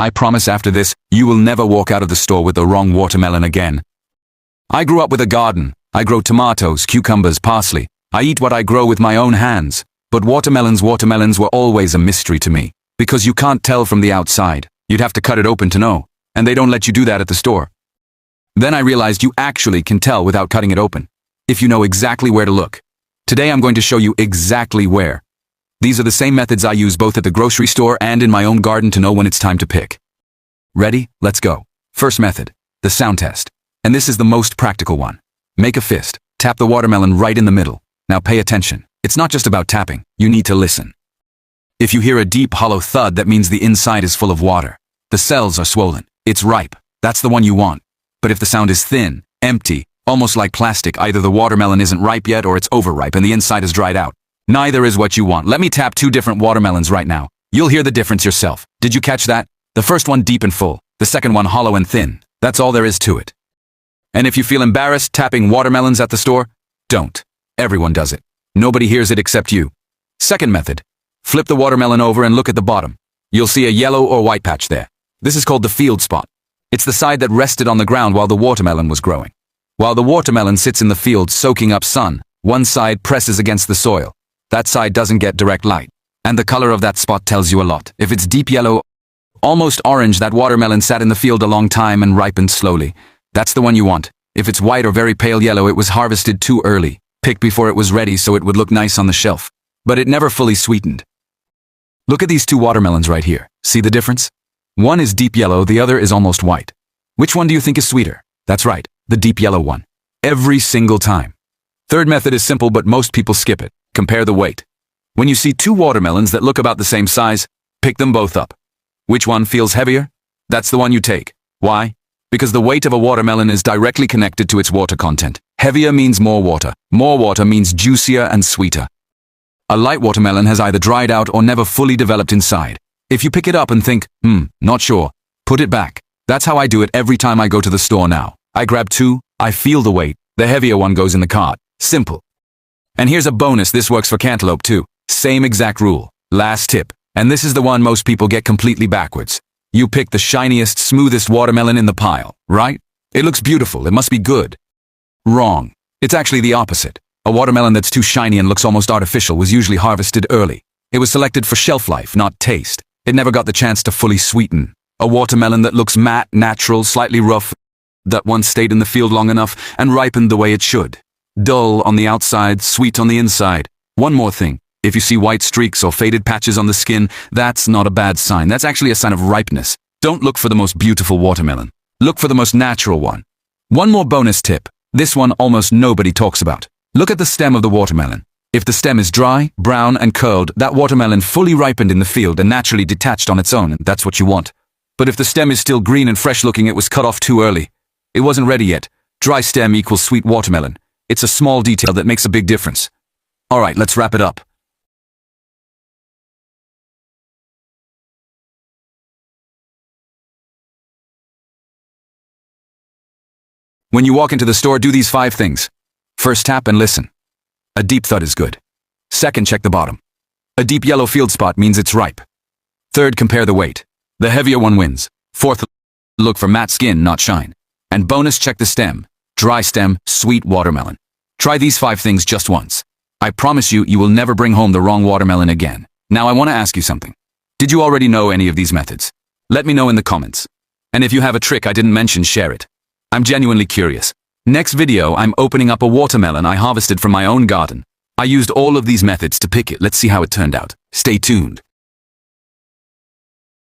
I promise after this, you will never walk out of the store with the wrong watermelon again. I grew up with a garden. I grow tomatoes, cucumbers, parsley. I eat what I grow with my own hands. But watermelons were always a mystery to me. Because you can't tell from the outside. You'd have to cut it open to know. And they don't let you do that at the store. Then I realized you actually can tell without cutting it open. If you know exactly where to look. Today I'm going to show you exactly where. These are the same methods I use both at the grocery store and in my own garden to know when it's time to pick. Ready? Let's go. First method, the sound test. And this is the most practical one. Make a fist. Tap the watermelon right in the middle. Now pay attention. It's not just about tapping. You need to listen. If you hear a deep, hollow thud, that means the inside is full of water. The cells are swollen. It's ripe. That's the one you want. But if the sound is thin, empty, almost like plastic, either the watermelon isn't ripe yet or it's overripe and the inside is dried out. Neither is what you want. Let me tap 2 different watermelons right now. You'll hear the difference yourself. Did you catch that? The first one deep and full. The second one hollow and thin. That's all there is to it. And if you feel embarrassed tapping watermelons at the store, don't. Everyone does it. Nobody hears it except you. Second method. Flip the watermelon over and look at the bottom. You'll see a yellow or white patch there. This is called the field spot. It's the side that rested on the ground while the watermelon was growing. While the watermelon sits in the field soaking up sun, one side presses against the soil. That side doesn't get direct light. And the color of that spot tells you a lot. If it's deep yellow, almost orange, that watermelon sat in the field a long time and ripened slowly. That's the one you want. If it's white or very pale yellow, it was harvested too early. Picked before it was ready so it would look nice on the shelf. But it never fully sweetened. Look at these 2 watermelons right here. See the difference? One is deep yellow, the other is almost white. Which one do you think is sweeter? That's right, the deep yellow one. Every single time. Third method is simple, but most people skip it. Compare the weight. When you see 2 watermelons that look about the same size, pick them both up. Which one feels heavier? That's the one you take. Why? Because the weight of a watermelon is directly connected to its water content. Heavier means more water. More water means juicier and sweeter. A light watermelon has either dried out or never fully developed inside. If you pick it up and think, not sure, put it back. That's how I do it every time I go to the store now. I grab 2, I feel the weight, the heavier one goes in the cart. Simple. And here's a bonus, this works for cantaloupe too. Same exact rule. Last tip. And this is the one most people get completely backwards. You pick the shiniest, smoothest watermelon in the pile, right? It looks beautiful, it must be good. Wrong. It's actually the opposite. A watermelon that's too shiny and looks almost artificial was usually harvested early. It was selected for shelf life, not taste. It never got the chance to fully sweeten. A watermelon that looks matte, natural, slightly rough, that once stayed in the field long enough and ripened the way it should. Dull on the outside, sweet on the inside. One more thing. If you see white streaks or faded patches on the skin, that's not a bad sign. That's actually a sign of ripeness. Don't look for the most beautiful watermelon. Look for the most natural one. One more bonus tip. This one almost nobody talks about. Look at the stem of the watermelon. If the stem is dry, brown, and curled, that watermelon fully ripened in the field and naturally detached on its own, and that's what you want. But if the stem is still green and fresh looking, it was cut off too early. It wasn't ready yet. Dry stem equals sweet watermelon. It's a small detail that makes a big difference. Alright, let's wrap it up. When you walk into the store, do these 5 things. First, tap and listen. A deep thud is good. Second, check the bottom. A deep yellow field spot means it's ripe. Third, compare the weight. The heavier one wins. Fourth, look for matte skin, not shine. And bonus, check the stem. Dry stem, sweet watermelon. Try these 5 things just once. I promise you, you will never bring home the wrong watermelon again. Now I want to ask you something. Did you already know any of these methods? Let me know in the comments. And if you have a trick I didn't mention, share it. I'm genuinely curious. Next video, I'm opening up a watermelon I harvested from my own garden. I used all of these methods to pick it. Let's see how it turned out. Stay tuned.